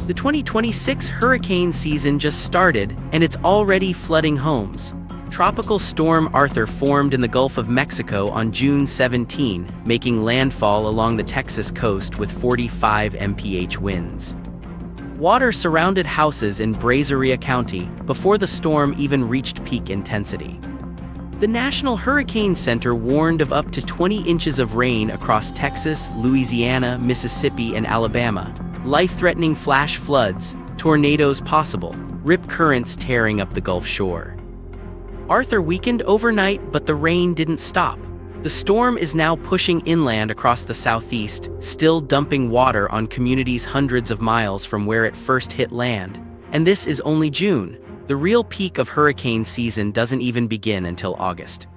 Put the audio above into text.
The 2026 hurricane season just started, and it's already flooding homes. Tropical storm Arthur formed in the Gulf of Mexico on June 17, making landfall along the Texas coast with 45 mph winds. Water surrounded houses in Brazoria County before the storm even reached peak intensity. The National Hurricane Center warned of up to 20 inches of rain across Texas, Louisiana, Mississippi, and Alabama. Life-threatening flash floods, tornadoes possible, rip currents tearing up the Gulf Shore. Arthur weakened overnight, but the rain didn't stop. The storm is now pushing inland across the southeast, still dumping water on communities hundreds of miles from where it first hit land. And this is only June. The real peak of hurricane season doesn't even begin until August.